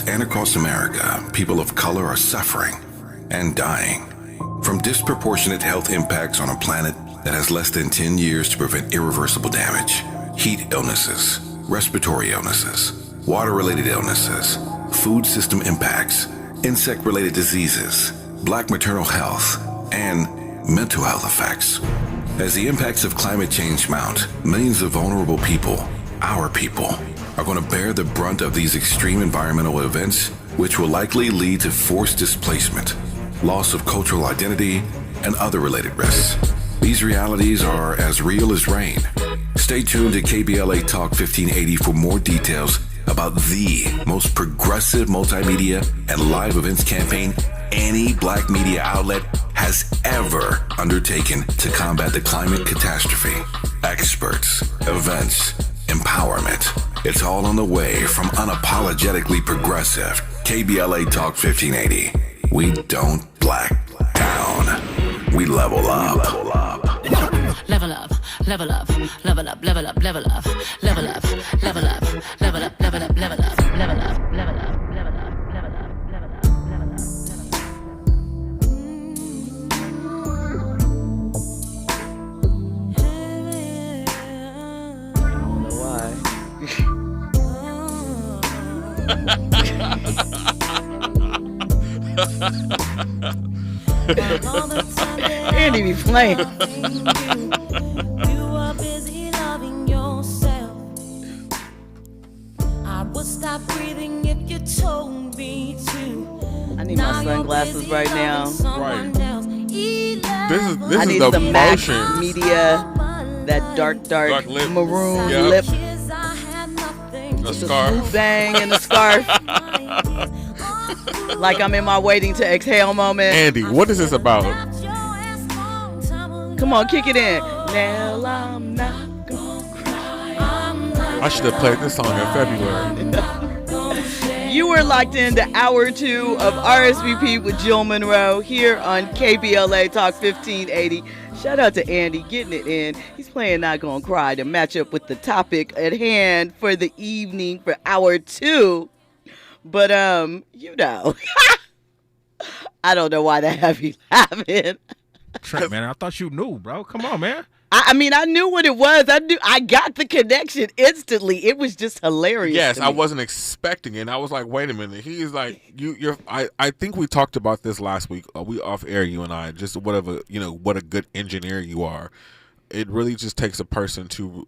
and across America, people of color are suffering and dying from disproportionate health impacts on a planet that has less than 10 years to prevent irreversible damage. Heat illnesses, respiratory illnesses, water-related illnesses, food system impacts, insect-related diseases, Black maternal health, and mental health effects. As the impacts of climate change mount, millions of vulnerable people, our people, are going to bear the brunt of these extreme environmental events, which will likely lead to forced displacement, loss of cultural identity, and other related risks. These realities are as real as rain. Stay tuned to KBLA Talk 1580 for more details about the most progressive multimedia and live events campaign any Black media outlet has ever undertaken to combat the climate catastrophe. Experts, events, empowerment. It's all on the way from unapologetically progressive KBLA Talk 1580. We don't black down. We level up. Level up, level up, level up, level up, level up, level up, level up, level up, level up, level up, level up, level up, level up, level up, level up, level up. I don't know why. Andy be playing. You are busy loving yourself. I would stop breathing if you told me to. I need my sunglasses right now. Right. This I is need the the MAC motion. Media, that dark lip. maroon Yep. lip, A scarf. bang, and the scarf. Like I'm in my waiting to exhale moment. Andy, what is this about? Come on, kick it in. Now I'm not gonna cry. I should have played this song in February. You were locked into hour 2 of RSVP with Jill Munroe here on KBLA Talk 1580. Shout out to Andy getting it in. He's playing Not Gonna Cry to match up with the topic at hand for the evening for hour 2. But you know, I don't know why that have you laughing. Trent, man, I thought you knew, bro. Come on, man. I mean, I knew what it was. I got the connection instantly. It was just hilarious. Yes, to I me. wasn't expecting it. And I was like, wait a minute. He's like, I think we talked about this last week. We off air, you and I, just whatever, what a good engineer you are. It really just takes a person to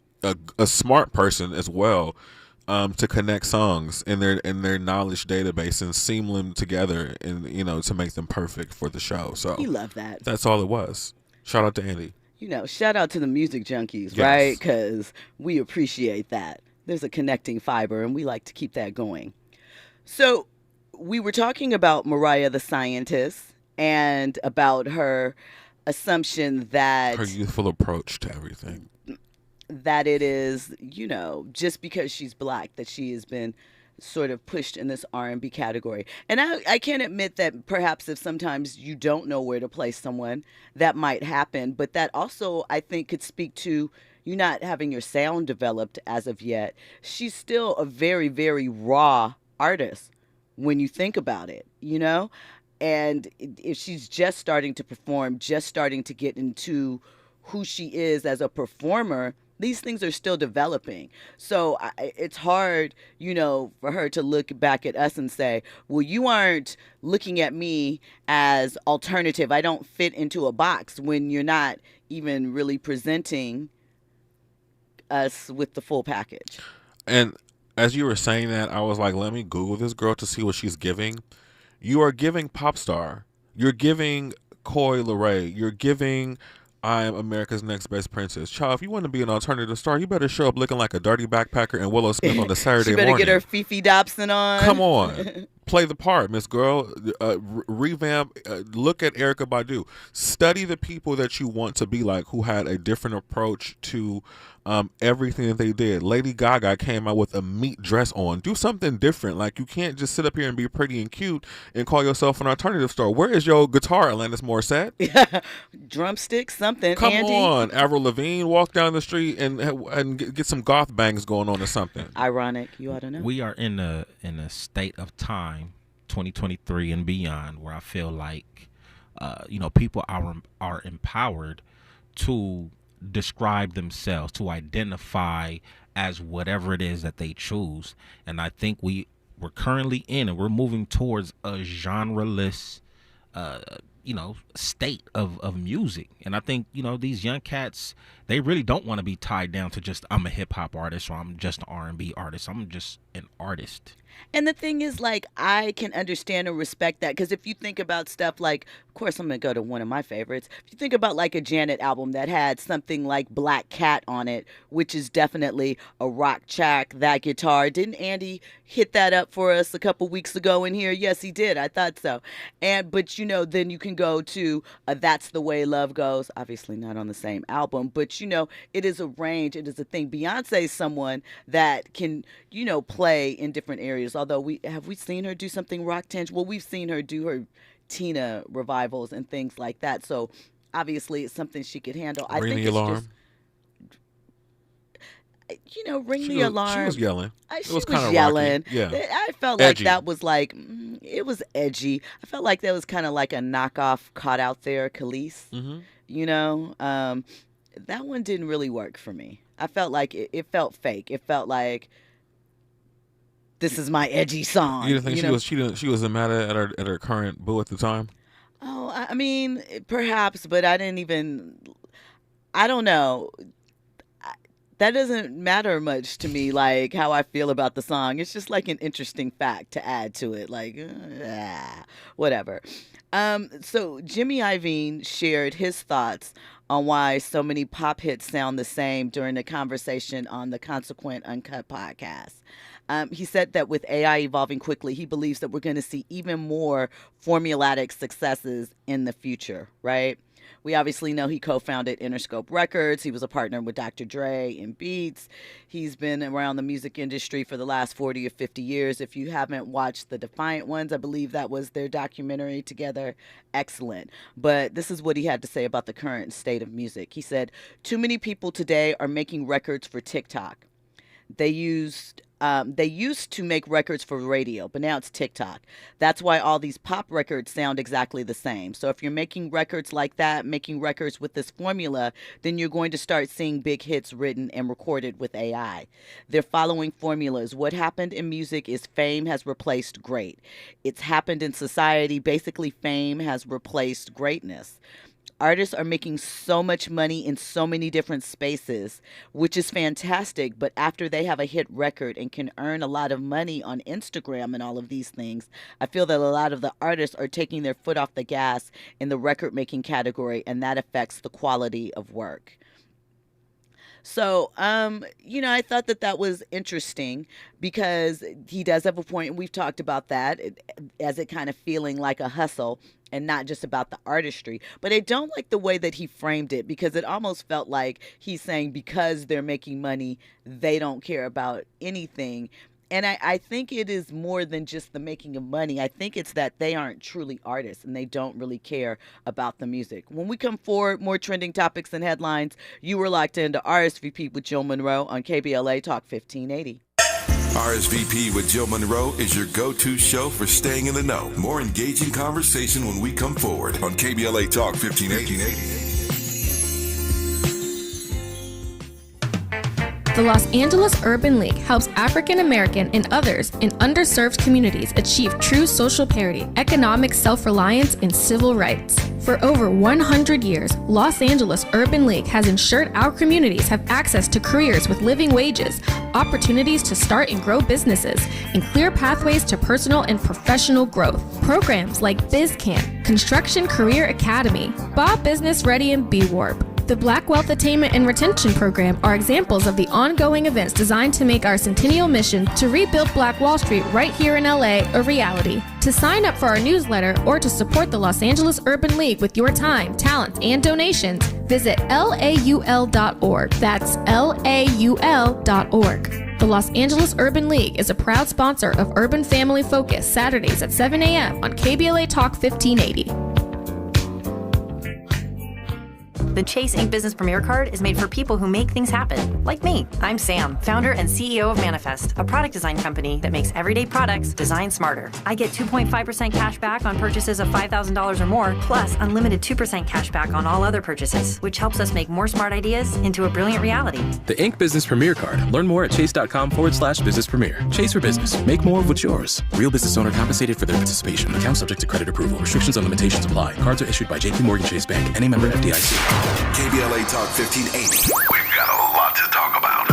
a smart person as well. To connect songs in their knowledge database and seam them together and to make them perfect for the show. So You love that. that's all it was. Shout out to Andy. Shout out to the music junkies, Yes. right? Because we appreciate that. There's a connecting fiber, and we like to keep that going. So we were talking about Mariah the scientist and about her assumption that Her youthful approach to everything. that it is, just because she's Black, that she has been sort of pushed in this R&B category. And I can admit that perhaps if sometimes you don't know where to place someone, that might happen. But that also, I think, could speak to you not having your sound developed as of yet. She's still a very, very raw artist when you think about it, And if she's just starting to perform, just starting to get into who she is as a performer, these things are still developing. So it's hard, for her to look back at us and say, well, you aren't looking at me as alternative. I don't fit into a box when you're not even really presenting us with the full package. And as you were saying that, I was like, let me Google this girl to see what she's giving. You are giving pop star. You're giving Coi Leray. You're giving I'm America's Next Best Princess. Child, if you want to be an alternative star, you better show up looking like a dirty backpacker and Willow Smith on the Saturday She better morning. get her Fifi Dobson on. Come on. Play the part, Miss Girl. Revamp. Look at Erykah Badu. Study the people that you want to be like, who had a different approach to everything that they did. Lady Gaga came out with a meat dress on. Do something different. Like, you can't just sit up here and be pretty and cute and call yourself an alternative star. Where is your guitar, Alanis Morissette? Drumsticks, something. Come Andy. on, Avril Lavigne. Walk down the street and get some goth bangs going on or something. Ironic, you ought to know. We are in a state of time, 2023 and beyond, where I feel like people are empowered to describe themselves, to identify as whatever it is that they choose. And I think we're currently in, and we're moving towards a genreless state of music. And I think, these young cats, they really don't want to be tied down to just, I'm a hip hop artist, or I'm just an R&B artist. I'm just an artist. And the thing is, like, I can understand and respect that, because if you think about stuff like, of course, I'm going to go to one of my favorites. If you think about like a Janet album that had something like Black Cat on it, which is definitely a rock track, that guitar. Didn't Andy hit that up for us a couple weeks ago in here? Yes, he did. I thought so. But then you can go to That's the Way Love Goes. Obviously not on the same album, but it is a range. It is a thing. Beyonce is someone that can, play in different areas. Although we seen her do something rock tinged? Well, we've seen her do her Tina revivals and things like that. So obviously it's something she could handle. Ring the alarm. Ring the alarm. She was yelling. She was kind of yelling. Yeah. I felt edgy. like that was like, it was edgy. I felt like that was kind of like a knockoff Caught Out There Khalees. Mm-hmm. That one didn't really work for me. I felt like it felt fake. It felt like, this is my edgy song. You didn't think she was mad at her current boo at the time? Oh, I mean, perhaps, but I don't know. That doesn't matter much to me, like how I feel about the song. It's just like an interesting fact to add to it, like, whatever. So Jimmy Iovine shared his thoughts on why so many pop hits sound the same during a conversation on the Consequent Uncut podcast. He said that with AI evolving quickly, he believes that we're going to see even more formulatic successes in the future, right? We obviously know he co-founded Interscope Records. He was a partner with Dr. Dre in Beats. He's been around the music industry for the last 40 or 50 years. If you haven't watched The Defiant Ones, I believe that was their documentary together. Excellent. But this is what he had to say about the current state of music. He said, too many people today are making records for TikTok. They used to make records for radio, but now it's TikTok. That's why all these pop records sound exactly the same. So if you're making records like that, making records with this formula, then you're going to start seeing big hits written and recorded with AI. They're following formulas. What happened in music is fame has replaced great. It's happened in society. Basically, fame has replaced greatness. Artists are making so much money in so many different spaces, which is fantastic. But after they have a hit record and can earn a lot of money on Instagram and all of these things, I feel that a lot of the artists are taking their foot off the gas in the record making category, and that affects the quality of work. So, I thought that was interesting because he does have a point, and we've talked about that as it kind of feeling like a hustle and not just about the artistry. But I don't like the way that he framed it, because it almost felt like he's saying because they're making money, they don't care about anything. And I think it is more than just the making of money. I think it's that they aren't truly artists and they don't really care about the music. When we come forward, more trending topics and headlines. You were locked into RSVP with Jill Munroe on KBLA Talk 1580. RSVP with Jill Munroe is your go-to show for staying in the know. More engaging conversation when we come forward on KBLA Talk 1580. The Los Angeles Urban League helps African American and others in underserved communities achieve true social parity, economic self-reliance, and civil rights. For over 100 years, Los Angeles Urban League has ensured our communities have access to careers with living wages, opportunities to start and grow businesses, and clear pathways to personal and professional growth. Programs like BizCamp, Construction Career Academy, Bob Business Ready, and B-Warp. The Black Wealth Attainment and Retention Program are examples of the ongoing events designed to make our centennial mission to rebuild Black Wall Street right here in LA a reality. To sign up for our newsletter or to support the Los Angeles Urban League with your time, talent, and donations, visit laul.org. That's laul.org. The Los Angeles Urban League is a proud sponsor of Urban Family Focus Saturdays at 7 a.m. on KBLA Talk 1580. The Chase Ink Business Premier Card is made for people who make things happen, like me. I'm Sam, founder and CEO of Manifest, a product design company that makes everyday products designed smarter. I get 2.5% cash back on purchases of $5,000 or more, plus unlimited 2% cash back on all other purchases, which helps us make more smart ideas into a brilliant reality. The Ink Business Premier Card. Learn more at chase.com/business premier. Chase for business. Make more of what's yours. Real business owner compensated for their participation. Account subject to credit approval. Restrictions and limitations apply. Cards are issued by JP Morgan Chase Bank. Any member FDIC. KBLA Talk 1580. We've got a lot to talk about.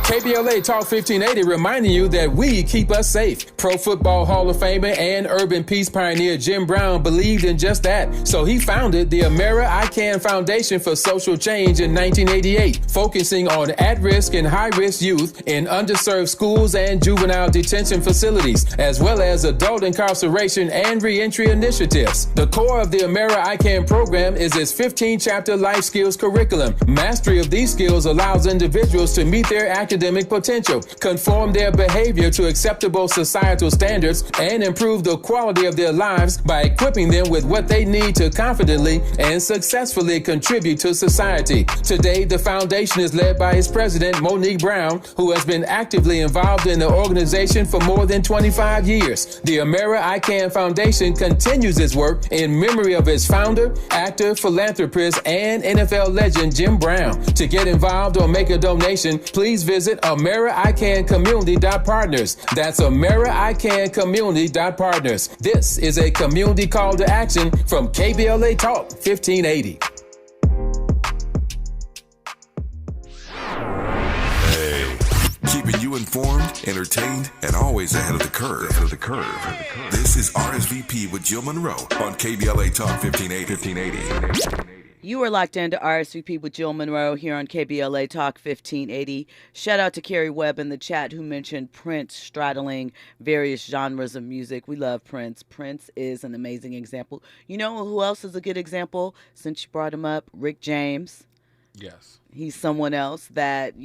KBLA Talk 1580 reminding you that we keep us safe. Pro Football Hall of Famer and urban peace pioneer Jim Brown believed in just that. So he founded the Amera I Can Foundation for Social Change in 1988, focusing on at-risk and high-risk youth in underserved schools and juvenile detention facilities, as well as adult incarceration and reentry initiatives. The core of the Amera I Can program is its 15-chapter life skills curriculum. Mastery of these skills allows individuals to meet their academic potential, conform their behavior to acceptable societal standards, and improve the quality of their lives by equipping them with what they need to confidently and successfully contribute to society. Today, the foundation is led by its president, Monique Brown, who has been actively involved in the organization for more than 25 years. The Amera I Can Foundation continues its work in memory of its founder, actor, philanthropist, and NFL legend Jim Brown. To get involved or make a donation, please visit AmeriICanCommunity.partners. That's AmeriICanCommunity.partners. This is a community call to action from KBLA Talk 1580. Keeping you informed, entertained, and always ahead of the curve. This is RSVP with Jill Munroe on KBLA Talk 1580. You are locked into RSVP with Jill Munroe here on KBLA Talk 1580. Shout out to Carrie Webb in the chat who mentioned Prince straddling various genres of music. We love Prince. Prince is an amazing example. You know who else is a good example? Since you brought him up, Rick James. Yes. He's someone else that,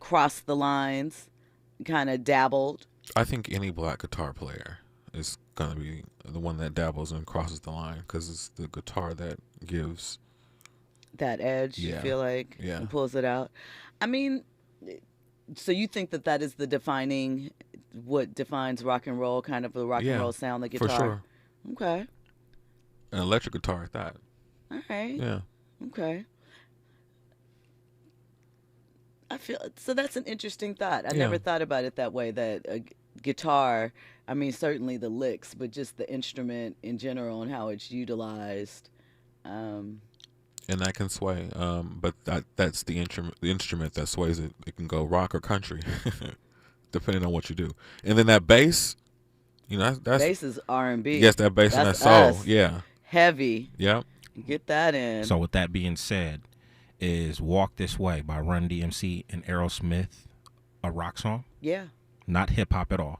crossed the lines, kind of dabbled. I think any black guitar player is going to be the one that dabbles and crosses the line because it's the guitar that gives that edge, you feel like, and pulls it out. I mean, so you think that is what defines rock and roll, kind of the rock and roll sound, the guitar? For sure. Okay. An electric guitar at that. All right. Yeah. Okay. I feel so. That's an interesting thought. I never thought about it that way. That a guitar, I mean, certainly the licks, but just the instrument in general and how it's utilized. And that can sway. But that's the instrument that sways it. It can go rock or country, depending on what you do. And then that bass, that's bass is R&B. Yes, that bass and that soul. Us. Yeah. Heavy. Yep. Get that in. So with that being said, is Walk This Way by Run DMC and Aerosmith a rock song? Yeah. Not hip-hop at all.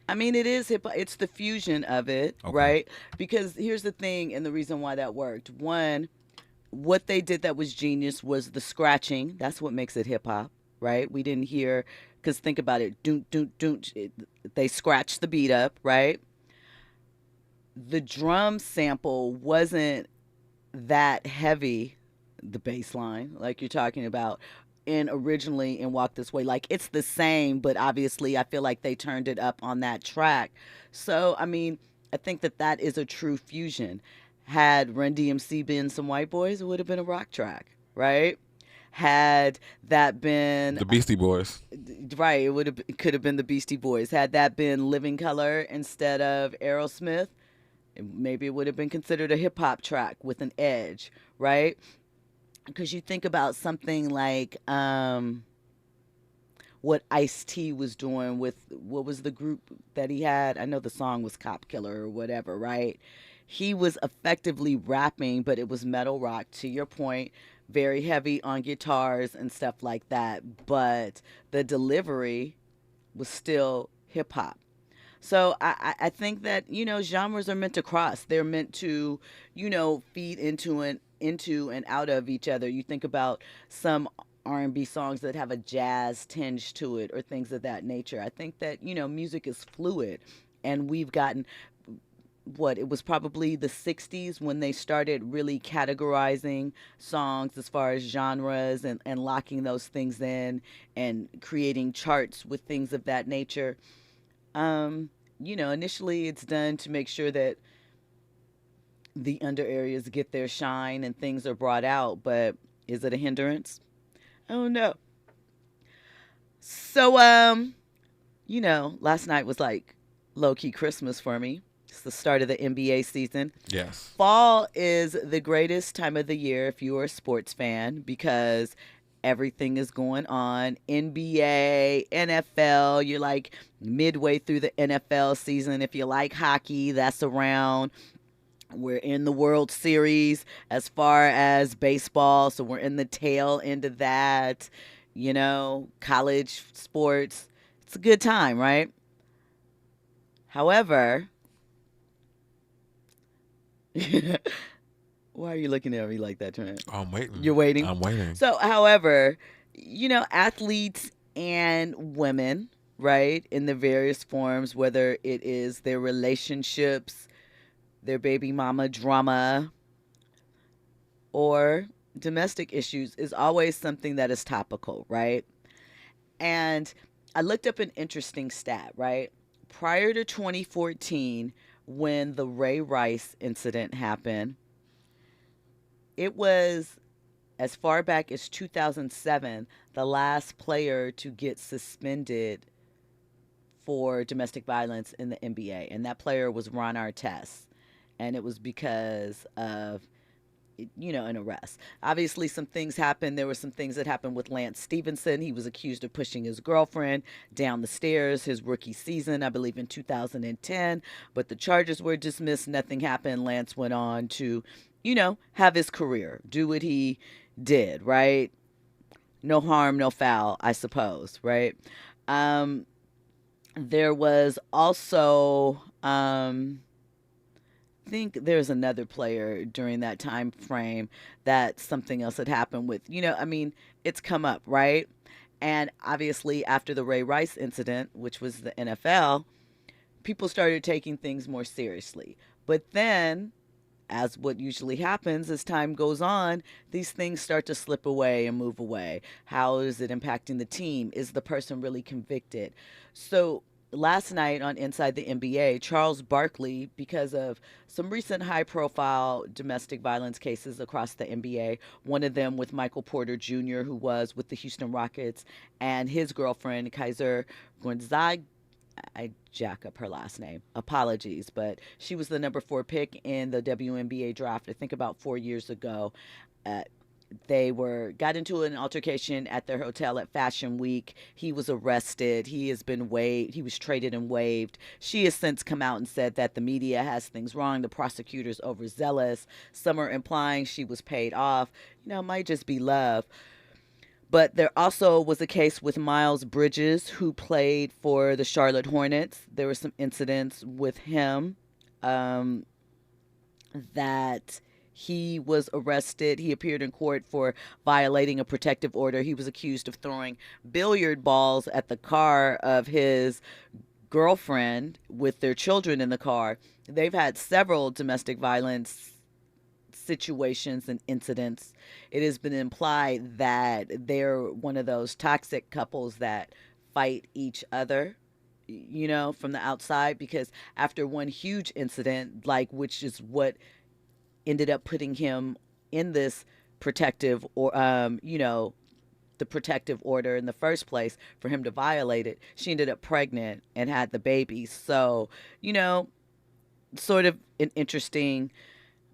I mean, it is hip-hop. It's the fusion of it, right? Because here's the thing and the reason why that worked. One, what they did that was genius was the scratching. That's what makes it hip-hop, right? We didn't hear, because think about it, doon, doon, doon. They scratched the beat up, right? The drum sample wasn't that heavy, the bass line, like you're talking about, originally in Walk This Way. Like, it's the same, but obviously I feel like they turned it up on that track. So, I mean, I think that is a true fusion. Had Run DMC been some white boys, it would have been a rock track, right? Had that been the Beastie Boys, right? It could have been the Beastie Boys. Had that been Living Colour instead of Aerosmith, maybe it would have been considered a hip hop track with an edge, right? Because you think about something like what Ice-T was doing with, what was the group that he had? I know the song was Cop Killer or whatever, right? He was effectively rapping, but it was metal rock, to your point. very heavy on guitars and stuff like that, but the delivery was still hip hop. So I think that, genres are meant to cross. They're meant to, feed into and out of each other. You think about some R&B songs that have a jazz tinge to it or things of that nature. I think that, music is fluid, and we've gotten it was probably the 60s when they started really categorizing songs as far as genres and locking those things in and creating charts with things of that nature. Initially it's done to make sure that the under areas get their shine and things are brought out, but is it a hindrance? I don't know. So, last night was like low-key Christmas for me. It's the start of the NBA season. Yes. Fall is the greatest time of the year if you are a sports fan because everything is going on. NBA, NFL, you're like midway through the NFL season. If you like hockey, that's around. We're in the World Series as far as baseball, so we're in the tail end of that. College sports. It's a good time, right? However, why are you looking at me like that, Trent? I'm waiting. You're waiting? I'm waiting. So, however, athletes and women, right, in the various forms, whether it is their relationships, their baby mama drama, or domestic issues, is always something that is topical, right? And I looked up an interesting stat, right? Prior to 2014, when the Ray Rice incident happened, it was as far back as 2007, the last player to get suspended for domestic violence in the NBA. And that player was Ron Artest. And it was because of, an arrest. Obviously, some things happened. There were some things that happened with Lance Stevenson. He was accused of pushing his girlfriend down the stairs his rookie season, I believe in 2010. But the charges were dismissed. Nothing happened. Lance went on to, have his career, do what he did, right? No harm, no foul, I suppose, right? There was also, I think there's another player during that time frame that something else had happened with. It's come up, right? And obviously after the Ray Rice incident, which was the NFL, people started taking things more seriously. But then, as what usually happens as time goes on, these things start to slip away and move away. How is it impacting the team? Is the person really convicted? So last night on Inside the NBA, Charles Barkley, because of some recent high-profile domestic violence cases across the NBA, one of them with Michael Porter Jr., who was with the Houston Rockets, and his girlfriend, Kaiser Gonzaga, I jack up her last name. Apologies, but she was the number 4 pick in the WNBA draft, I think about 4 years ago. They got into an altercation at their hotel at Fashion Week. He was arrested. He has been waived. He was traded and waived. She has since come out and said that the media has things wrong. The prosecutor's overzealous. Some are implying she was paid off. It might just be love. But there also was a case with Miles Bridges, who played for the Charlotte Hornets. There were some incidents with him that he was arrested. He appeared in court for violating a protective order. He was accused of throwing billiard balls at the car of his girlfriend with their children in the car. They've had several domestic violence situations and incidents. It has been implied that they're one of those toxic couples that fight each other, from the outside, because after one huge incident, which is what ended up putting him in this protective or, the protective order in the first place for him to violate it, she ended up pregnant and had the baby. So, sort of an interesting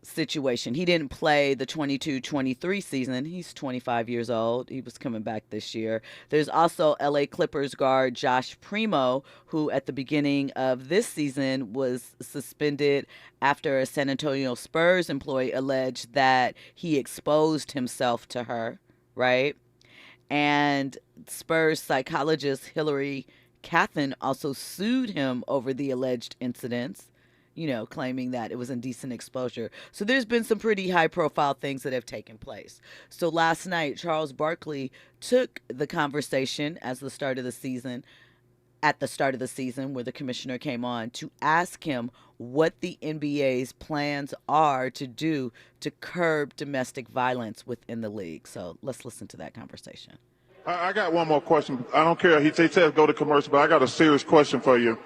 situation. He didn't play the 22-23 season. He's 25 years old. He was coming back this year. There's also LA Clippers guard Josh Primo, who at the beginning of this season was suspended after a San Antonio Spurs employee alleged that he exposed himself to her, right? And Spurs psychologist Hillary Cathen also sued him over the alleged incidents, claiming that it was indecent exposure. So there's been some pretty high-profile things that have taken place. So last night, Charles Barkley took the conversation at the start of the season, where the commissioner came on to ask him what the NBA's plans are to do to curb domestic violence within the league. So let's listen to that conversation. I got one more question. I don't care. He said go to commercial, but I got a serious question for you.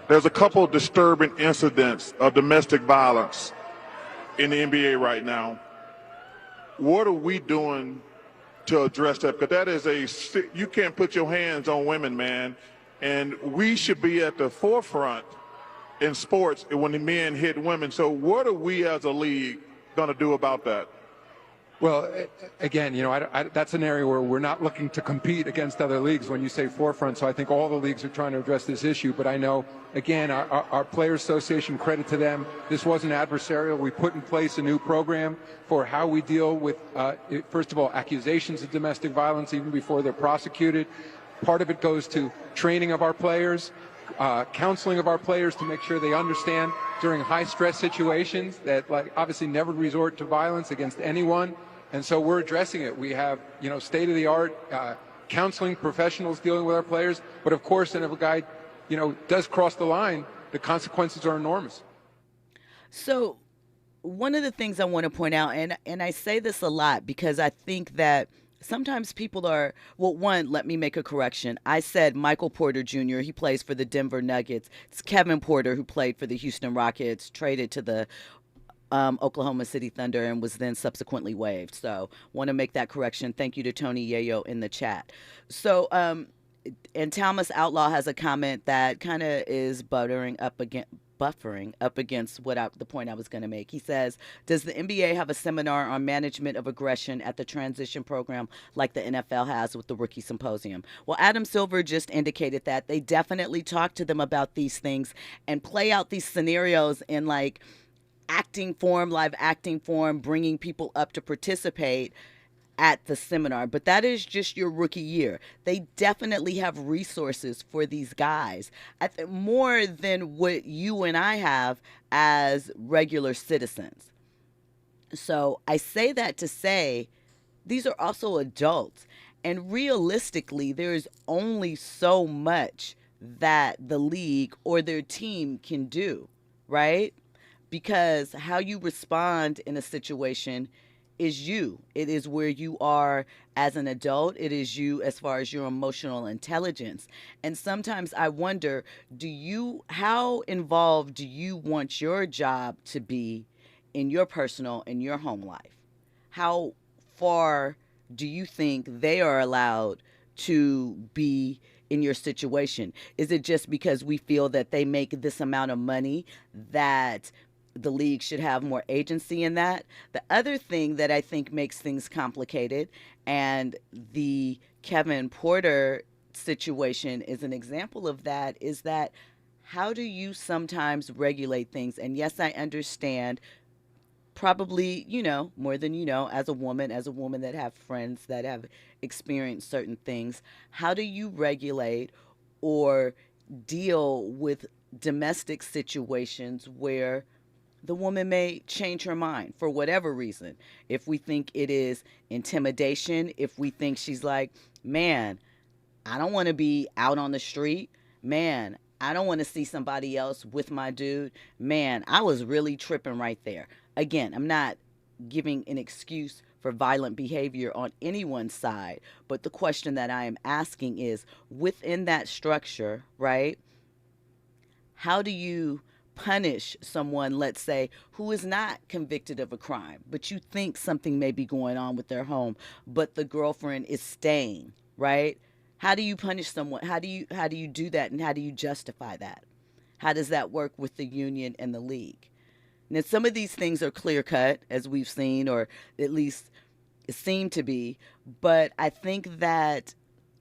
There's a couple of disturbing incidents of domestic violence in the NBA right now. What are we doing to address that? Because that is you can't put your hands on women, man. And we should be at the forefront in sports when the men hit women. So what are we as a league going to do about that? Well, again, that's an area where we're not looking to compete against other leagues when you say forefront. So I think all the leagues are trying to address this issue. But I know, again, our Players Association, credit to them, this wasn't adversarial. We put in place a new program for how we deal with, first of all, accusations of domestic violence even before they're prosecuted. Part of it goes to training of our players, counseling of our players to make sure they understand during high-stress situations that, obviously never resort to violence against anyone. And so we're addressing it. We have, state-of-the-art counseling professionals dealing with our players. But, of course, and if a guy, does cross the line, the consequences are enormous. So one of the things I want to point out, and I say this a lot because I think that sometimes people are, let me make a correction. I said Michael Porter Jr., he plays for the Denver Nuggets. It's Kevin Porter, who played for the Houston Rockets, traded to the Oklahoma City Thunder and was then subsequently waived. So want to make that correction. Thank you to Tony Yayo in the chat. So, and Thomas Outlaw has a comment that kind of is buffering up against the point I was going to make. He says, does the NBA have a seminar on management of aggression at the transition program like the NFL has with the Rookie Symposium? Well, Adam Silver just indicated that they definitely talk to them about these things and play out these scenarios in live acting form, bringing people up to participate at the seminar. But that is just your rookie year. They definitely have resources for these guys, more than what you and I have as regular citizens. So I say that to say these are also adults, and realistically there's only so much that the league or their team can do, right? Because how you respond in a situation is you. It is where you are as an adult. It is you as far as your emotional intelligence. And sometimes I wonder, how involved do you want your job to be in your personal and your home life? How far do you think they are allowed to be in your situation? Is it just because we feel that they make this amount of money that the league should have more agency in that? The other thing that I think makes things complicated, and the Kevin Porter situation is an example of that, is that how do you sometimes regulate things? And yes, I understand, probably, more than as a woman that have friends that have experienced certain things. How do you regulate or deal with domestic situations where the woman may change her mind for whatever reason? If we think it is intimidation, if we think she's like, man, I don't want to be out on the street, man, I don't want to see somebody else with my dude, man, I was really tripping right there. Again, I'm not giving an excuse for violent behavior on anyone's side, but the question that I am asking is, within that structure, right, how do you punish someone, let's say, who is not convicted of a crime, but you think something may be going on with their home, but the girlfriend is staying, right? How do you punish someone? How do you do that, and how do you justify that? How does that work with the union and the league? Now, some of these things are clear cut, as we've seen, or at least seem to be. But I think that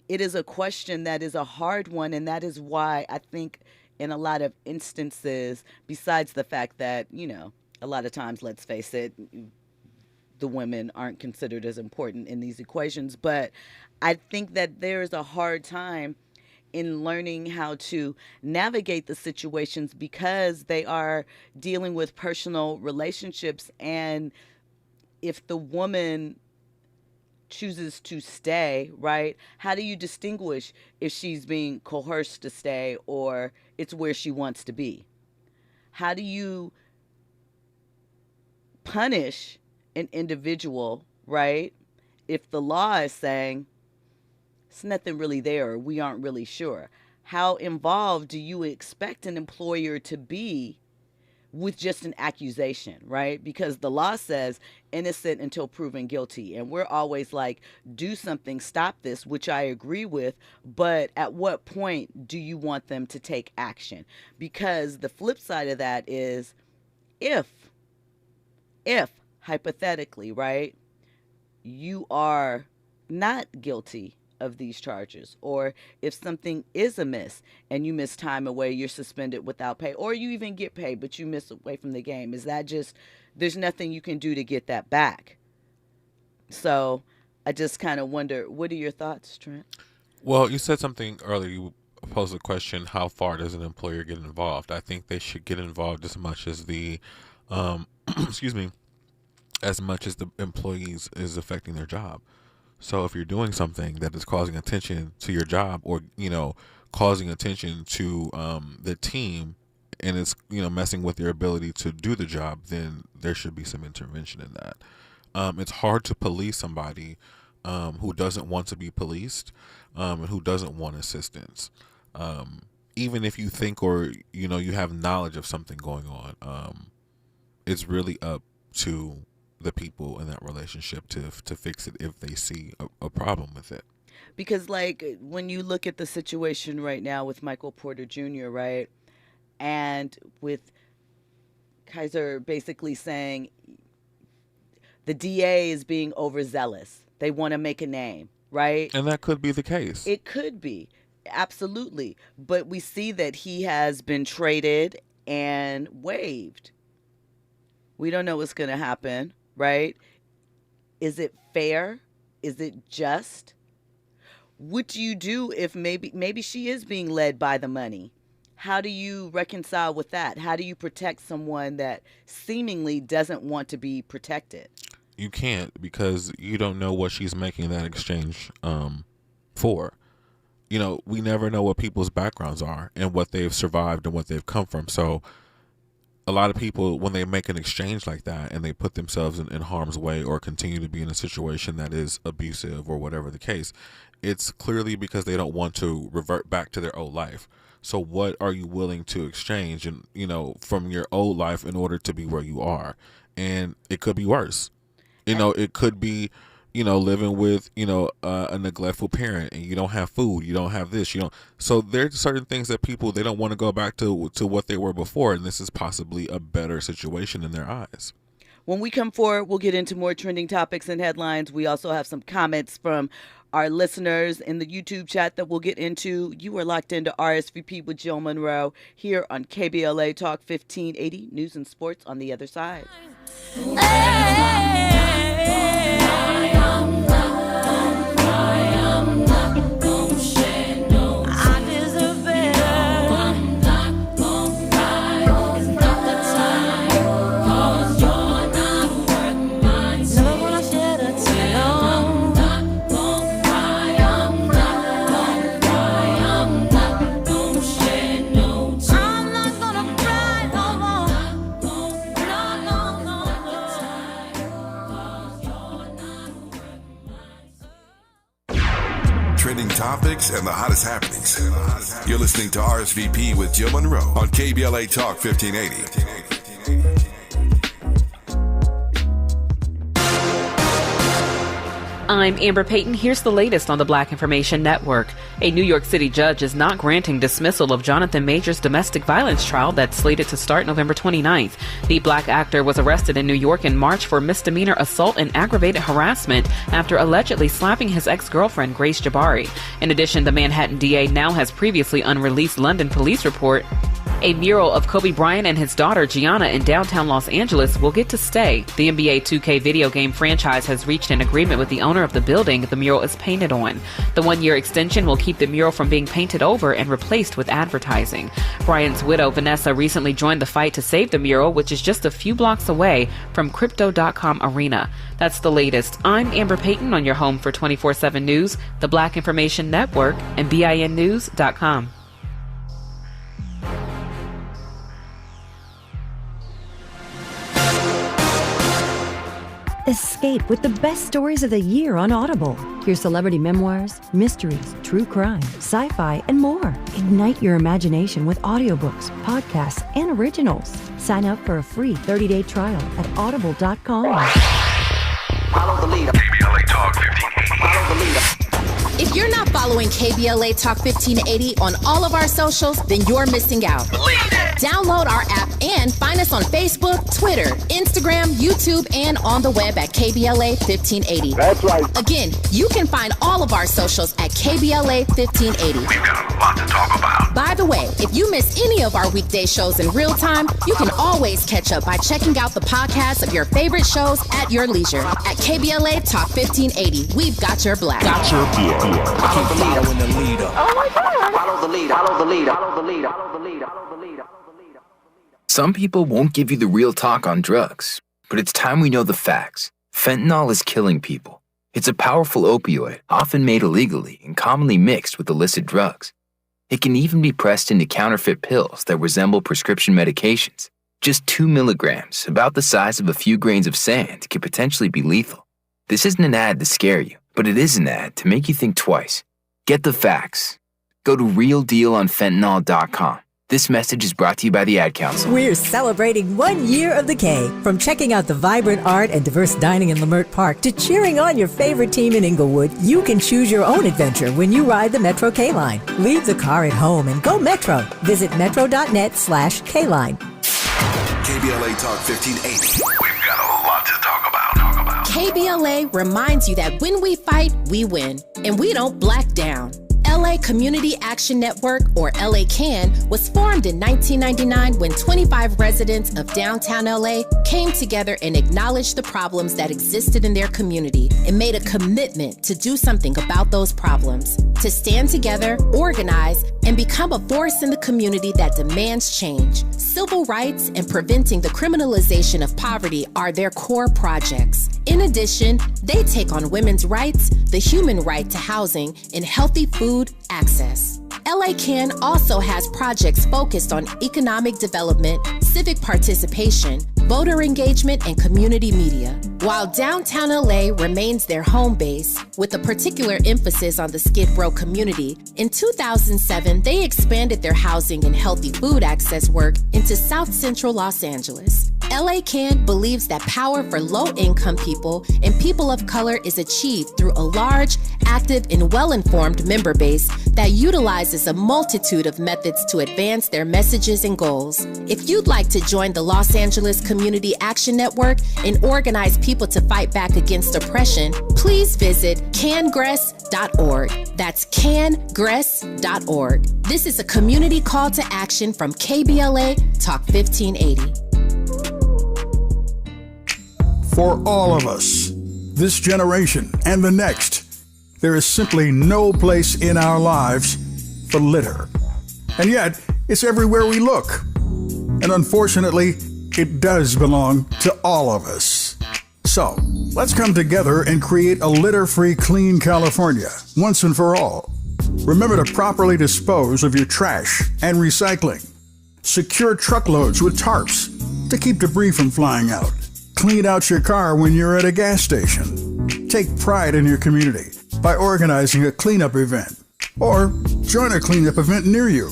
it is a question that is a hard one. And that is why I think in a lot of instances, besides the fact that, a lot of times, let's face it, the women aren't considered as important in these equations. But I think that there is a hard time in learning how to navigate the situations because they are dealing with personal relationships. And if the woman chooses to stay, right, how do you distinguish if she's being coerced to stay or it's where she wants to be? How do you punish an individual, right, if the law is saying it's nothing really there, or we aren't really sure? How involved do you expect an employer to be with just an accusation, right? Because the law says innocent until proven guilty. And we're always like, do something, stop this, which I agree with. But at what point do you want them to take action? Because the flip side of that is if hypothetically, right, you are not guilty of these charges, or if something is amiss and you miss time away, you're suspended without pay, or you even get paid but you miss away from the game, is that just, there's nothing you can do to get that back? So I just kind of wonder, what are your thoughts, Trent? Well, you said something earlier. You posed the question, how far does an employer get involved? I think they should get involved as much as the as much as the employees is affecting their job. So if you're doing something that is causing attention to your job, or causing attention to the team, and it's messing with your ability to do the job, then there should be some intervention in that. It's hard to police somebody who doesn't want to be policed, and who doesn't want assistance. Even if you think or you have knowledge of something going on, it's really up to the people in that relationship to fix it if they see a problem with it. Because like when you look at the situation right now with Michael Porter Jr., right, and with Kaiser basically saying the DA is being overzealous, they want to make a name, right? And that could be the case. It could be, absolutely. But we see that he has been traded and waived. We don't know what's going to happen, right? Is it fair? Is it just? What do you do if maybe she is being led by the money? How do you reconcile with that? How do you protect someone that seemingly doesn't want to be protected? You can't, because you don't know what she's making that exchange for. We never know what people's backgrounds are and what they've survived and what they've come from. So a lot of people, when they make an exchange like that and they put themselves in harm's way or continue to be in a situation that is abusive or whatever the case, it's clearly because they don't want to revert back to their old life. So what are you willing to exchange and from your old life in order to be where you are? And it could be worse. It could be living with a neglectful parent, and you don't have food, you don't have this, so there's certain things that people, they don't want to go back to what they were before, and this is possibly a better situation in their eyes. When we come forward, we'll get into more trending topics and headlines. We also have some comments from our listeners in the YouTube chat that we'll get into. You are locked into RSVP with Jill Munroe here on KBLA Talk 1580, News and Sports on the other side. Trending topics and the hottest happenings. You're listening to RSVP with Jill Munroe on KBLA Talk 1580. I'm Amber Payton. Here's the latest on the Black Information Network. A New York City judge is not granting dismissal of Jonathan Majors' domestic violence trial that's slated to start November 29th. The black actor was arrested in New York in March for misdemeanor assault and aggravated harassment after allegedly slapping his ex-girlfriend, Grace Jabari. In addition, the Manhattan DA now has previously unreleased London police report. A mural of Kobe Bryant and his daughter Gianna in downtown Los Angeles will get to stay. The NBA 2K video game franchise has reached an agreement with the owner of the building the mural is painted on. The one-year extension will keep the mural from being painted over and replaced with advertising. Bryant's widow, Vanessa, recently joined the fight to save the mural, which is just a few blocks away from Crypto.com Arena. That's the latest. I'm Amber Payton on your home for 24/7 News, the Black Information Network, and BINnews.com. Escape with the best stories of the year on Audible. Hear celebrity memoirs, mysteries, true crime, sci-fi, and more. Ignite your imagination with audiobooks, podcasts, and originals. Sign up for a free 30-day trial at audible.com. Follow the leader. KBLA Talk 1580. Follow the leader. If you're not following KBLA Talk 1580 on all of our socials, then you're missing out. Download our app and find us on Facebook, Twitter, Instagram, YouTube, and on the web at KBLA 1580. That's right. Again, you can find all of our socials at KBLA 1580. We've got a lot to talk about. By the way, if you miss any of our weekday shows in real time, you can always catch up by checking out the podcast of your favorite shows at your leisure. At KBLA Talk 1580, we've got your black. Got your black. Follow the leader. Following the leader. Oh my God. Follow the leader. Follow the leader. Follow the leader. Follow the leader. Follow the leader. Some people won't give you the real talk on drugs, but it's time we know the facts. Fentanyl is killing people. It's a powerful opioid, often made illegally and commonly mixed with illicit drugs. It can even be pressed into counterfeit pills that resemble prescription medications. Just 2 milligrams, about the size of a few grains of sand, could potentially be lethal. This isn't an ad to scare you, but it is an ad to make you think twice. Get the facts. Go to realdealonfentanyl.com. This message is brought to you by the Ad Council. We're celebrating 1 year of the K. From checking out the vibrant art and diverse dining in Leimert Park to cheering on your favorite team in Inglewood, you can choose your own adventure when you ride the Metro K-Line. Leave the car at home and go Metro. Visit metro.net/K-Line. KBLA Talk 1580. We've got a lot to talk about. KBLA reminds you that when we fight, we win, and we don't black down. LA Community Action Network, or LA CAN, was formed in 1999 when 25 residents of downtown LA came together and acknowledged the problems that existed in their community and made a commitment to do something about those problems, to stand together, organize, and become a force in the community that demands change. Civil rights and preventing the criminalization of poverty are their core projects. In addition, they take on women's rights, the human right to housing, and healthy food access. LA CAN also has projects focused on economic development, civic participation, voter engagement, and community media. While downtown LA remains their home base, with a particular emphasis on the Skid Row community, in 2007, they expanded their housing and healthy food access work into South Central Los Angeles. LA CAN believes that power for low-income people and people of color is achieved through a large, active, and well-informed member base that utilizes a multitude of methods to advance their messages and goals. If you'd like to join the Los Angeles Community Action Network and organize people to fight back against oppression, please visit cangress.org. That's cangress.org. This is a community call to action from KBLA Talk 1580. For all of us, this generation and the next, there is simply no place in our lives for litter. And yet, it's everywhere we look. And unfortunately, it does belong to all of us. So, let's come together and create a litter-free, clean California, once and for all. Remember to properly dispose of your trash and recycling. Secure truckloads with tarps to keep debris from flying out. Clean out your car when you're at a gas station. Take pride in your community by organizing a cleanup event. Or join a cleanup event near you.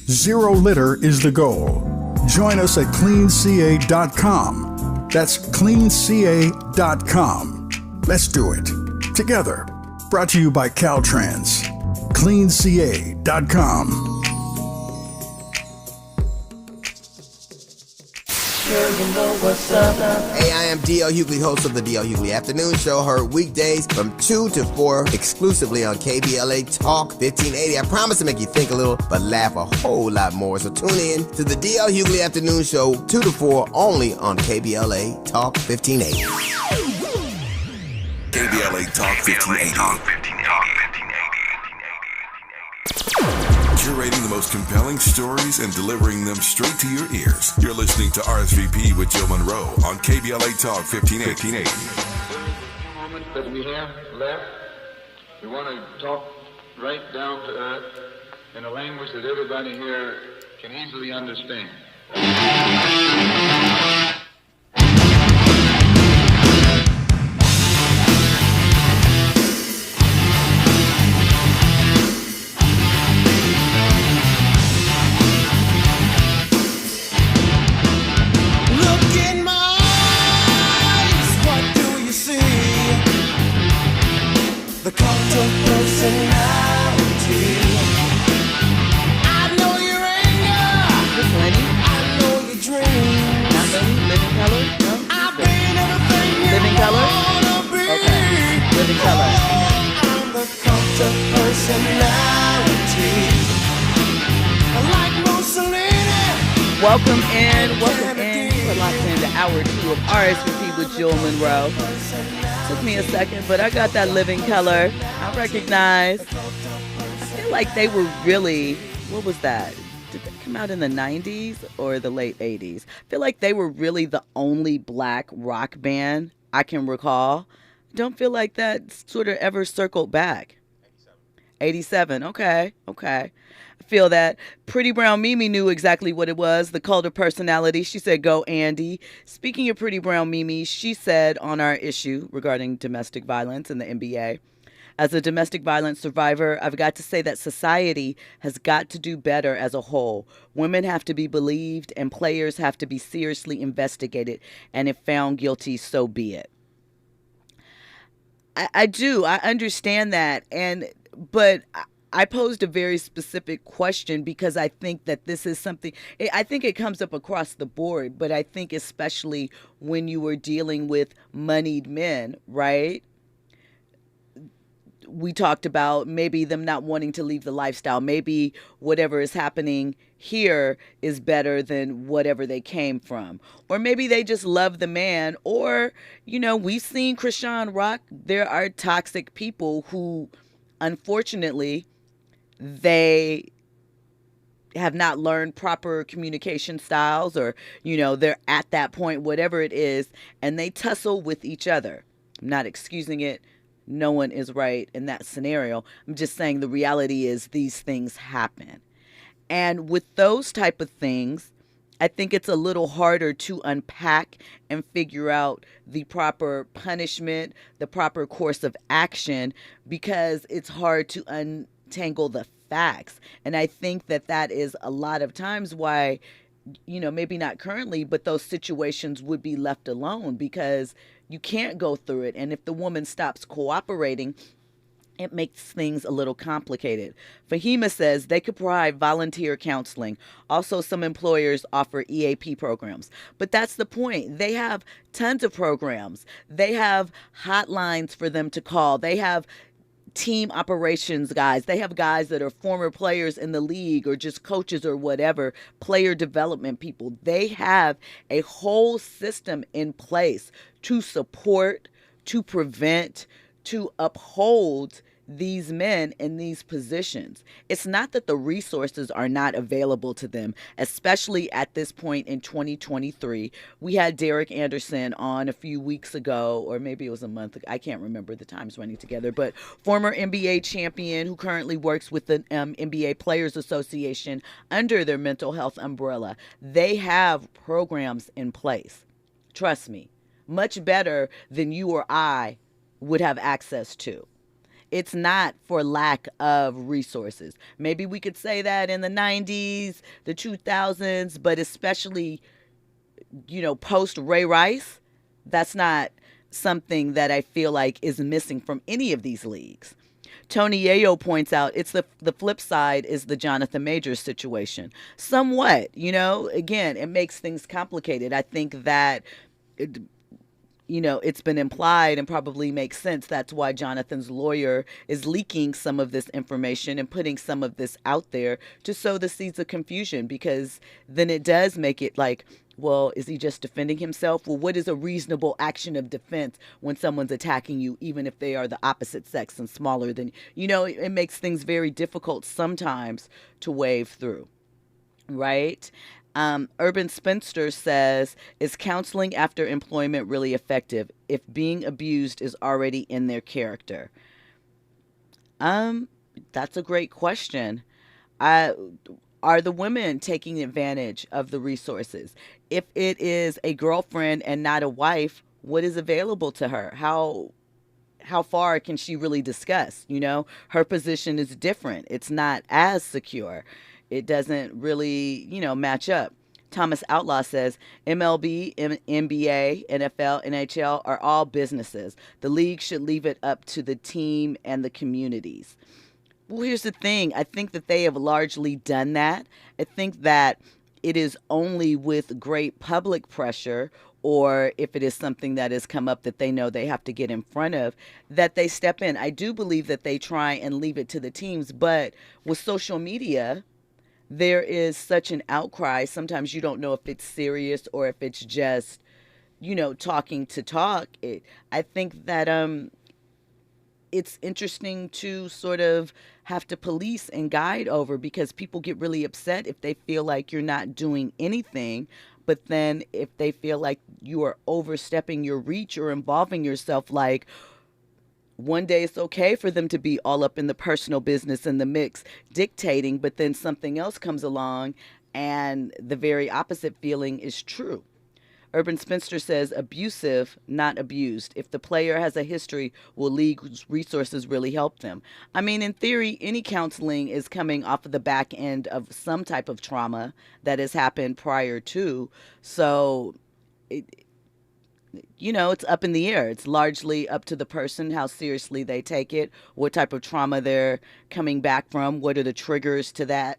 Zero litter is the goal. Join us at cleanca.com. That's cleanca.com. Let's do it. Together. Brought to you by Caltrans. cleanca.com. Hey, I am D.L. Hughley, host of the D.L. Hughley Afternoon Show, heard weekdays from 2 to 4 exclusively on KBLA Talk 1580. I promise to make you think a little, but laugh a whole lot more. So tune in to the D.L. Hughley Afternoon Show 2 to 4 only on KBLA Talk 1580. KBLA Talk 1580. Curating the most compelling stories and delivering them straight to your ears. You're listening to RSVP with Jill Munroe on KBLA Talk 1580. Moment that we have left, we want to talk right down to earth in a language that everybody here can easily understand. The cult of personality. I know your anger. This Lenny? I know your dreams. Not Lenny? Living Color? No? I've been everything you Living Color? wanna be. Okay. Living Color. I'm the cult of personality. Like Mussolini. Welcome in. We're locked into hour 2 of RSVP with Jill Munroe. Took me a second, but I got that Living Color. I recognize. I feel like they were really, what was that? Did they come out in the 90s or the late 80s? I feel like they were really the only black rock band I can recall. Don't feel like that sort of ever circled back. 87. Okay. I feel that. Pretty Brown Mimi knew exactly what it was, the cult of personality. She said, go Andy. Speaking of Pretty Brown Mimi, she said on our issue regarding domestic violence in the NBA, as a domestic violence survivor, I've got to say that society has got to do better as a whole. Women have to be believed and players have to be seriously investigated. And if found guilty, so be it. I do. I understand that. But I posed a very specific question because I think that this is something, I think it comes up across the board, but I think especially when you were dealing with moneyed men, right? We talked about maybe them not wanting to leave the lifestyle. Maybe whatever is happening here is better than whatever they came from. Or maybe they just love the man. Or, we've seen Krishan Rock. There are toxic people who, unfortunately, they have not learned proper communication styles, or, they're at that point, whatever it is, and they tussle with each other. I'm not excusing it. No one is right in that scenario. I'm just saying the reality is these things happen. And with those type of things, I think it's a little harder to unpack and figure out the proper punishment, the proper course of action, because it's hard to untangle the facts. And I think that is a lot of times why, maybe not currently, but those situations would be left alone because you can't go through it. And if the woman stops cooperating, it makes things a little complicated. Fahima says they could provide volunteer counseling. Also, some employers offer EAP programs. But that's the point. They have tons of programs. They have hotlines for them to call. They have team operations guys. They have guys that are former players in the league or just coaches or whatever, player development people. They have a whole system in place to support, to prevent, to uphold these men in these positions. It's not that the resources are not available to them, especially at this point in 2023. We had Derek Anderson on a few weeks ago, or maybe it was a month ago. I can't remember, the time's running together, but former NBA champion who currently works with the NBA Players Association under their mental health umbrella. They have programs in place. Trust me, much better than you or I would have access to. It's not for lack of resources. Maybe we could say that in the 90s, the 2000s, but especially, post Ray Rice, that's not something that I feel like is missing from any of these leagues. Tony Yayo points out it's the flip side is the Jonathan Majors situation. Somewhat, again, it makes things complicated. I think that, it's been implied and probably makes sense. That's why Jonathan's lawyer is leaking some of this information and putting some of this out there to sow the seeds of confusion, because then it does make it like, well, is he just defending himself? Well, what is a reasonable action of defense when someone's attacking you, even if they are the opposite sex and smaller than, it makes things very difficult sometimes to wade through, right? Urban Spinster says, is counseling after employment really effective if being abused is already in their character? That's a great question. Are the women taking advantage of the resources? If it is a girlfriend and not a wife, what is available to her? How far can she really discuss? Her position is different. It's not as secure. It doesn't really, match up. Thomas Outlaw says, MLB, NBA, NFL, NHL are all businesses. The league should leave it up to the team and the communities. Well, here's the thing. I think that they have largely done that. I think that it is only with great public pressure, or if it is something that has come up that they know they have to get in front of, that they step in. I do believe that they try and leave it to the teams, but with social media, there is such an outcry. Sometimes you don't know if it's serious or if it's just, talking to talk. I think that it's interesting to sort of have to police and guide over, because people get really upset if they feel like you're not doing anything. But then if they feel like you are overstepping your reach or involving yourself, like one day it's okay for them to be all up in the personal business in the mix dictating, but then something else comes along and the very opposite feeling is true. Urban Spinster says, abusive, not abused. If the player has a history, will league resources really help them? I mean, in theory, any counseling is coming off of the back end of some type of trauma that has happened prior to. So, it's up in the air. It's largely up to the person, how seriously they take it, what type of trauma they're coming back from, what are the triggers to that,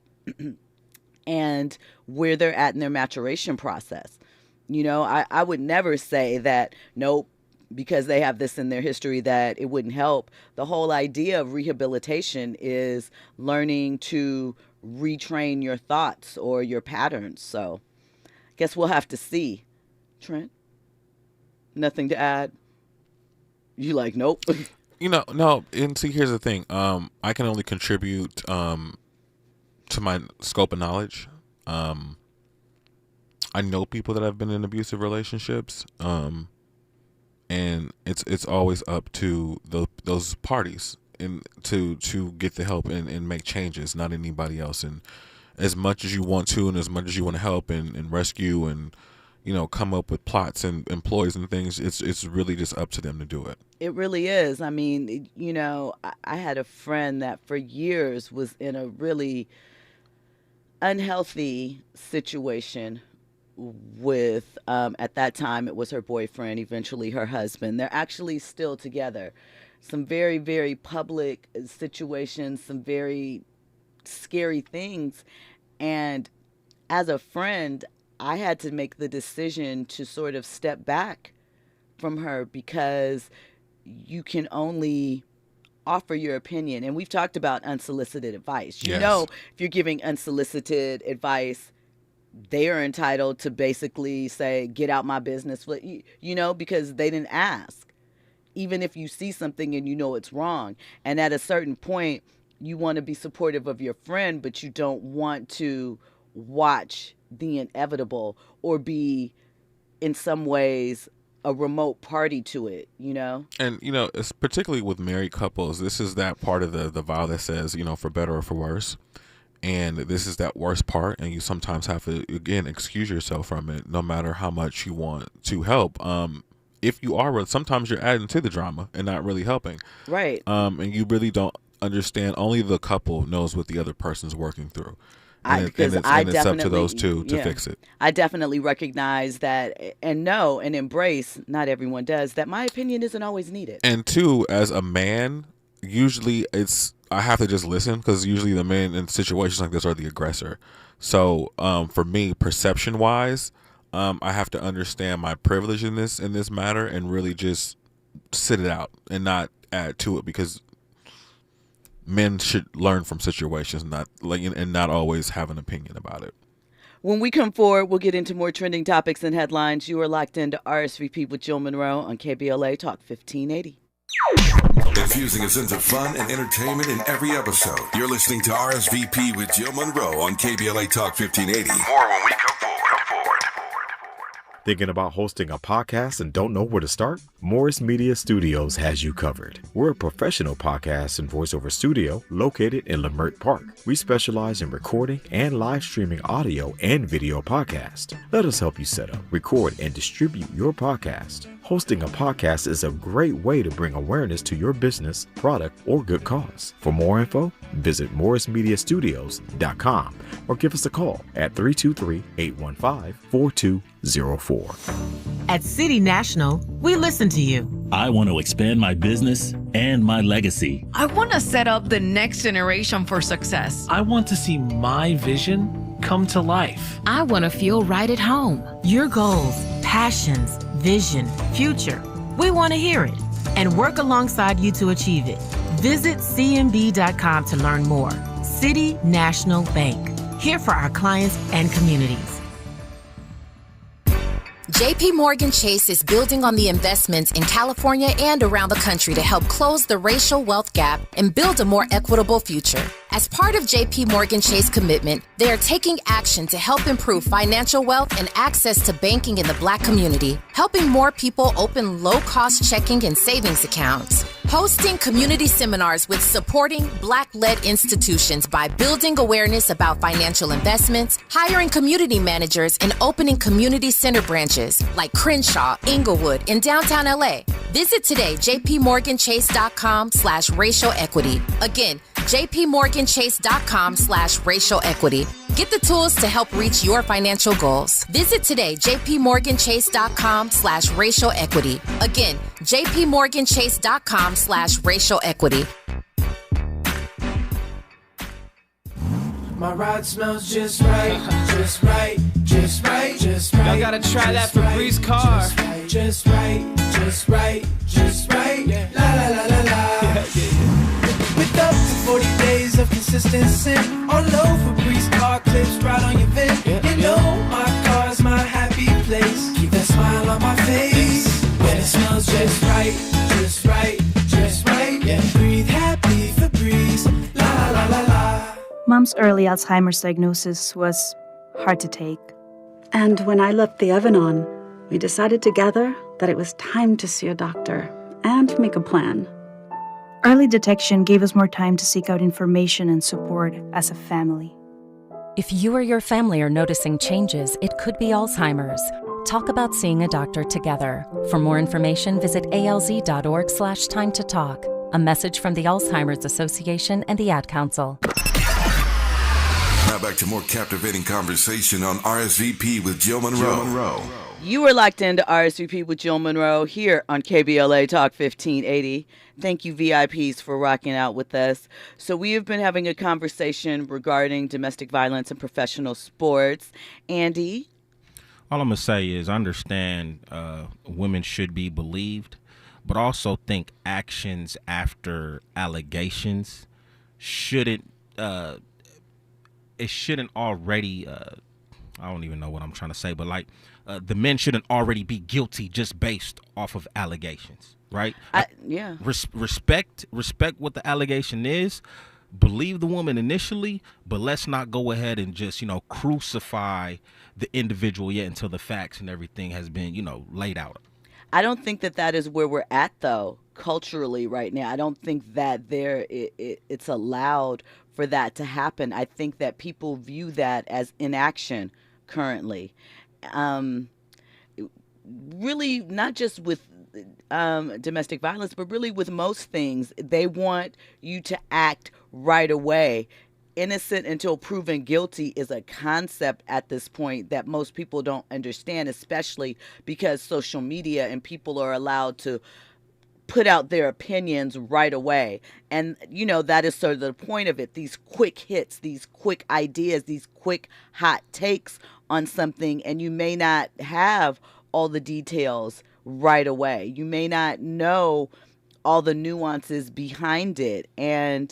and where they're at in their maturation process. I would never say that, nope, because they have this in their history that it wouldn't help. The whole idea of rehabilitation is learning to retrain your thoughts or your patterns. So I guess we'll have to see. Trent, nothing to add? You like, nope. No. And see, here's the thing. I can only contribute to my scope of knowledge. I know people that have been in abusive relationships, and it's always up to those parties and to get the help and make changes, not anybody else. And as much as you want to, and as much as you want to help and rescue and come up with plots and employees and things, it's really just up to them to do it. It really is. I mean, I had a friend that for years was in a really unhealthy situation with, at that time, it was her boyfriend, eventually her husband. They're actually still together. Some very, very public situations, some very scary things. And as a friend, I had to make the decision to sort of step back from her, because you can only offer your opinion. And we've talked about unsolicited advice. Yes. If you're giving unsolicited advice, they are entitled to basically say, get out my business, because they didn't ask. Even if you see something and it's wrong. And at a certain point, you want to be supportive of your friend, but you don't want to watch the inevitable or be, in some ways, a remote party to it, And, it's particularly with married couples, this is that part of the vow that says, for better or for worse. And this is that worst part, and you sometimes have to, again, excuse yourself from it, no matter how much you want to help. If you are, sometimes you're adding to the drama and not really helping. Right. And you really don't understand. Only the couple knows what the other person's working through. And it's up to those two to fix it. I definitely recognize that and know and embrace, not everyone does, that my opinion isn't always needed. And two, as a man, usually I have to just listen, because usually the men in situations like this are the aggressor. So for me, perception wise, I have to understand my privilege in this matter and really just sit it out and not add to it, because men should learn from situations, and not always have an opinion about it. When we come forward, we'll get into more trending topics and headlines. You are locked into RSVP with Jill Munroe on KBLA Talk 1580. Infusing a sense of fun and entertainment in every episode. You're listening to RSVP with Jill Munroe on KBLA Talk 1580. More when we come forward. Thinking about hosting a podcast and don't know where to start? Morris Media Studios has you covered. We're a professional podcast and voiceover studio located in Leimert Park. We specialize in recording and live streaming audio and video podcasts. Let us help you set up, record, and distribute your podcast. Hosting a podcast is a great way to bring awareness to your business, product, or good cause. For more info, visit morrismediastudios.com or give us a call at 323-815-4204. At City National, we listen to you. I want to expand my business and my legacy. I want to set up the next generation for success. I want to see my vision come to life. I want to feel right at home. Your goals, passions, vision, future. We want to hear it and work alongside you to achieve it. Visit cnb.com to learn more. City National Bank. Here for our clients and communities. JP Morgan Chase is building on the investments in California and around the country to help close the racial wealth gap and build a more equitable future. As part of JP Morgan Chase commitment, they are taking action to help improve financial wealth and access to banking in the Black community, helping more people open low-cost checking and savings accounts, hosting community seminars with supporting Black-led institutions by building awareness about financial investments, hiring community managers, and opening community center branches like Crenshaw, Inglewood, and downtown LA. Visit today, jpmorganchase.com/racial equity. Again, jpmorganchase.com/racial equity. Get the tools to help reach your financial goals. Visit today, jpmorganchase.com/racial equity. Again, jpmorganchase.com/racial equity. My ride smells just right, just right, just right, just right. Y'all gotta try that Febreze car. Just right, just right, just right. La la la la la. With up to 40 days of consistency, all over Febreze car clips right on your vent. You know my car's my happy place. Keep that smile on my face when it smells just right, just right, just right. Breathe happy Febreze. La la la la la. Mom's early Alzheimer's diagnosis was hard to take. And when I left the oven on, we decided together that it was time to see a doctor and make a plan. Early detection gave us more time to seek out information and support as a family. If you or your family are noticing changes, it could be Alzheimer's. Talk about seeing a doctor together. For more information, visit alz.org/time to talk. A message from the Alzheimer's Association and the Ad Council. Now back to more captivating conversation on RSVP with Jill Munroe. You are locked into RSVP with Jill Munroe here on KBLA Talk 1580. Thank you, VIPs, for rocking out with us. So we have been having a conversation regarding domestic violence in professional sports. Andy? All I'm going to say is understand women should be believed, but also think actions after allegations shouldn't it shouldn't already I don't even know what I'm trying to say, but like the men shouldn't already be guilty just based off of allegations, right? Yeah. Respect what the allegation is. Believe the woman initially, but let's not go ahead and just, crucify the individual yet until the facts and everything has been, laid out. I don't think that is where we're at, though, culturally right now. I don't think that it's allowed for that to happen. I think that people view that as inaction currently. Really, not just with domestic violence, but really with most things, they want you to act right away. Innocent until proven guilty is a concept at this point that most people don't understand, especially because social media and people are allowed to put out their opinions right away. And, that is sort of the point of it. These quick hits, these quick ideas, these quick hot takes on something. And you may not have all the details right away. You may not know all the nuances behind it. And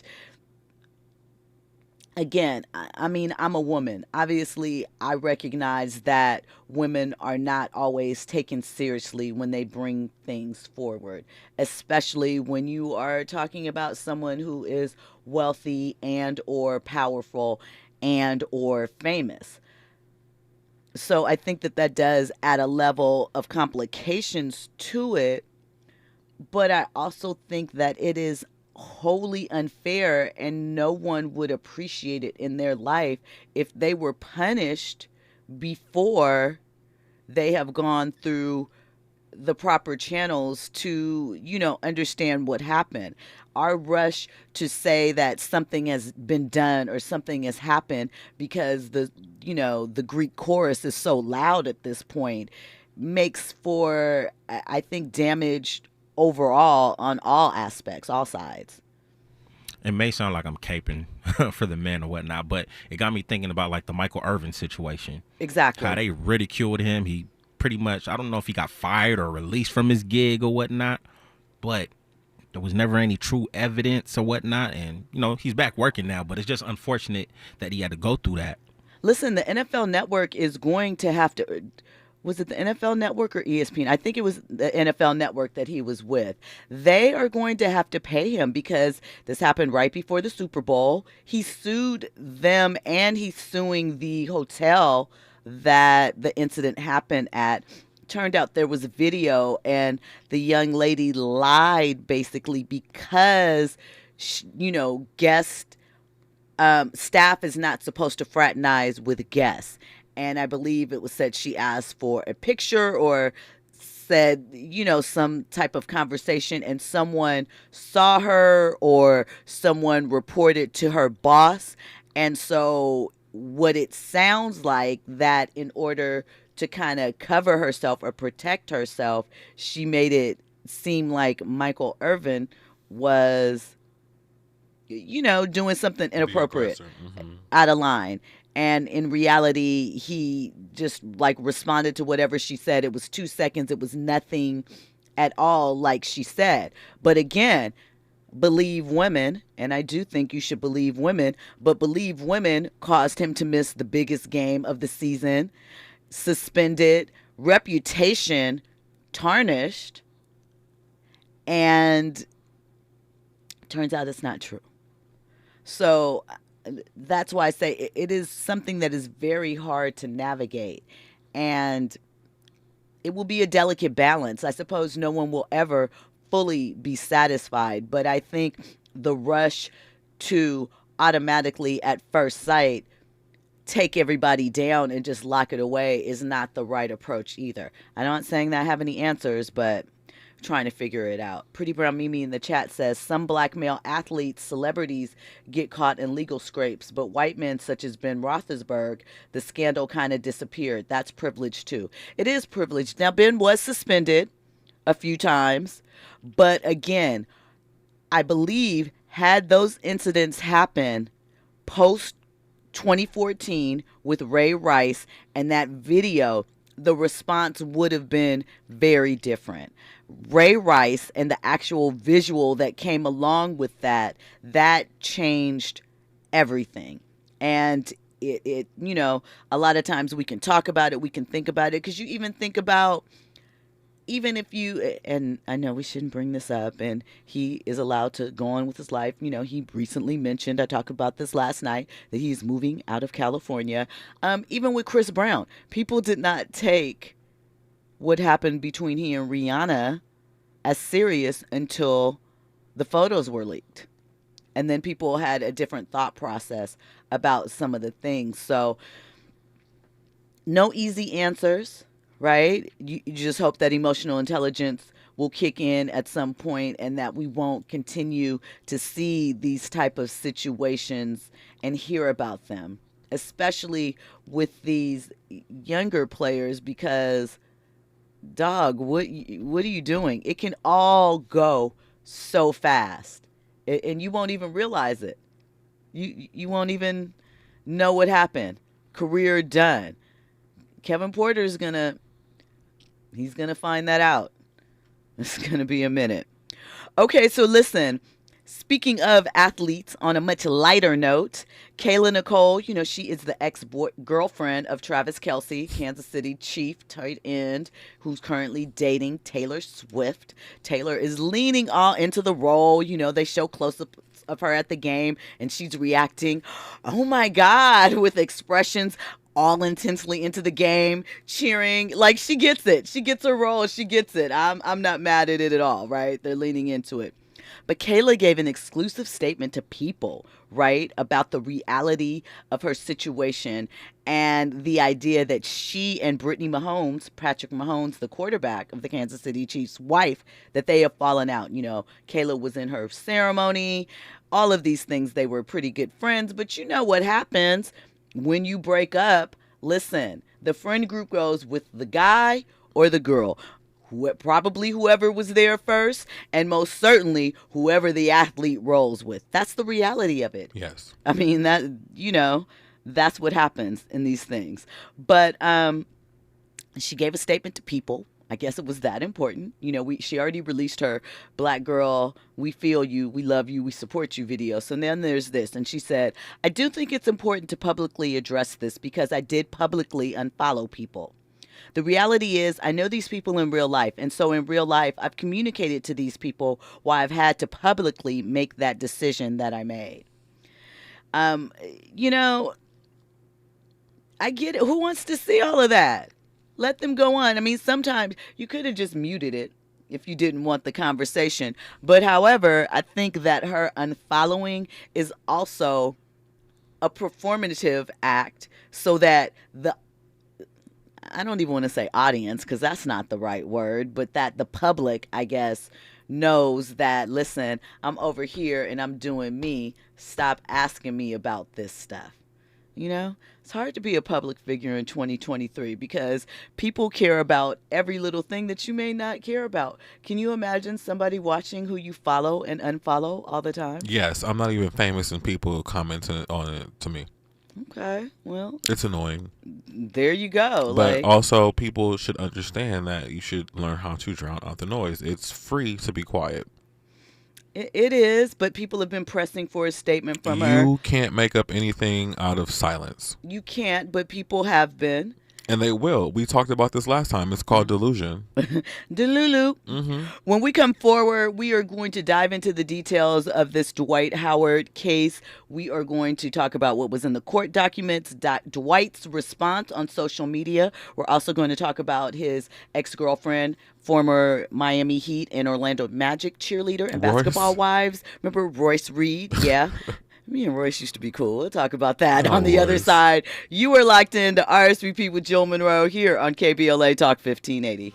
again, I mean, I'm a woman. Obviously, I recognize that women are not always taken seriously when they bring things forward, especially when you are talking about someone who is wealthy and or powerful and or famous. So I think that does add a level of complications to it, but I also think that it is wholly unfair, and no one would appreciate it in their life if they were punished before they have gone through the proper channels to, understand what happened. Our rush to say that something has been done or something has happened because the Greek chorus is so loud at this point makes for, I think, damage overall on all aspects, all sides. It may sound like I'm caping for the men or whatnot, but it got me thinking about like the Michael Irvin situation. Exactly. How they ridiculed him. He pretty much, I don't know if he got fired or released from his gig or whatnot, but there was never any true evidence or whatnot. And, he's back working now, but it's just unfortunate that he had to go through that. Listen, the NFL Network is going to have to... Was it the NFL Network or ESPN? I think it was the NFL Network that he was with. They are going to have to pay him because this happened right before the Super Bowl. He sued them and he's suing the hotel that the incident happened at. Turned out there was a video and the young lady lied basically because, guest staff is not supposed to fraternize with guests. And I believe it was said she asked for a picture or said, some type of conversation, and someone saw her or someone reported to her boss. And so what it sounds like that in order to kind of cover herself or protect herself, she made it seem like Michael Irvin was, doing something inappropriate, out of line. And in reality, he just responded to whatever she said. It was 2 seconds. It was nothing at all like she said. But again, believe women, and I do think you should believe women, but believe women caused him to miss the biggest game of the season, suspended, reputation tarnished, and turns out it's not true. So that's why I say it is something that is very hard to navigate, and it will be a delicate balance. I suppose no one will ever fully be satisfied, but I think the rush to automatically at first sight take everybody down and just lock it away is not the right approach either. I'm not saying that I have any answers, but trying to figure it out. Pretty Brown Mimi in the chat says some black male athletes, celebrities get caught in legal scrapes, but white men such as Ben Roethlisberger, the scandal kind of disappeared. That's privilege too. It is privilege. Now Ben was suspended a few times, but again, I believe had those incidents happen post 2014 with Ray Rice and that video, the response would have been very different. Ray Rice and the actual visual that came along with that changed everything. And it a lot of times we can talk about it, we can think about it, because you even think about, even if you, and I know we shouldn't bring this up, and he is allowed to go on with his life. He recently mentioned, I talked about this last night, that he's moving out of California. Even with Chris Brown, people did not take what happened between he and Rihanna as serious until the photos were leaked. And then people had a different thought process about some of the things. So no easy answers, right? You just hope that emotional intelligence will kick in at some point and that we won't continue to see these type of situations and hear about them, especially with these younger players, because dog, what are you doing? It can all go so fast, and you won't even realize it. You won't even know what happened. Career done. Kevin Porter's he's gonna find that out. It's gonna be a minute. Okay, so listen. Speaking of athletes, on a much lighter note, Kayla Nicole, she is the ex-girlfriend of Travis Kelce, Kansas City Chief tight end, who's currently dating Taylor Swift. Taylor is leaning all into the role. They show close-ups of her at the game, and she's reacting, oh my God, with expressions all intensely into the game, cheering. Like, she gets it. She gets her role. She gets it. I'm not mad at it at all, right? They're leaning into it. But Kayla gave an exclusive statement to People, right, about the reality of her situation and the idea that she and Brittany Mahomes, Patrick Mahomes, the quarterback of the Kansas City Chiefs' wife, that they have fallen out. Kayla was in her ceremony, all of these things. They were pretty good friends. But you know what happens when you break up? Listen, the friend group goes with the guy or the girl. Probably whoever was there first, and most certainly whoever the athlete rolls with. That's the reality of it. Yes. I mean, that's what happens in these things. But she gave a statement to People. I guess it was that important. She already released her Black Girl, We Feel You, We Love You, We Support You video. So then there's this. And she said, I do think it's important to publicly address this because I did publicly unfollow people. The reality is, I know these people in real life, and so in real life, I've communicated to these people why I've had to publicly make that decision that I made. I get it. Who wants to see all of that? Let them go on. I mean, sometimes you could have just muted it if you didn't want the conversation. But however, I think that her unfollowing is also a performative act so that I don't even want to say audience because that's not the right word, but that the public, I guess, knows that, listen, I'm over here and I'm doing me. Stop asking me about this stuff. It's hard to be a public figure in 2023 because people care about every little thing that you may not care about. Can you imagine somebody watching who you follow and unfollow all the time? Yes, I'm not even famous and people comment on it to me. Okay, well, it's annoying. There you go. But also, people should understand that you should learn how to drown out the noise. It's free to be quiet. It is, but people have been pressing for a statement from her. You can't make up anything out of silence. You can't, but people have been. And they will. We talked about this last time. It's called delusion. Delulu. Mm-hmm. When we come forward, we are going to dive into the details of this Dwight Howard case. We are going to talk about what was in the court documents, Dwight's response on social media. We're also going to talk about his ex-girlfriend, former Miami Heat and Orlando Magic cheerleader and basketball wives. Remember Royce Reed? Yeah. Me and Royce used to be cool. We'll talk about that on the other side. You are locked into RSVP with Jill Munroe here on KBLA Talk 1580.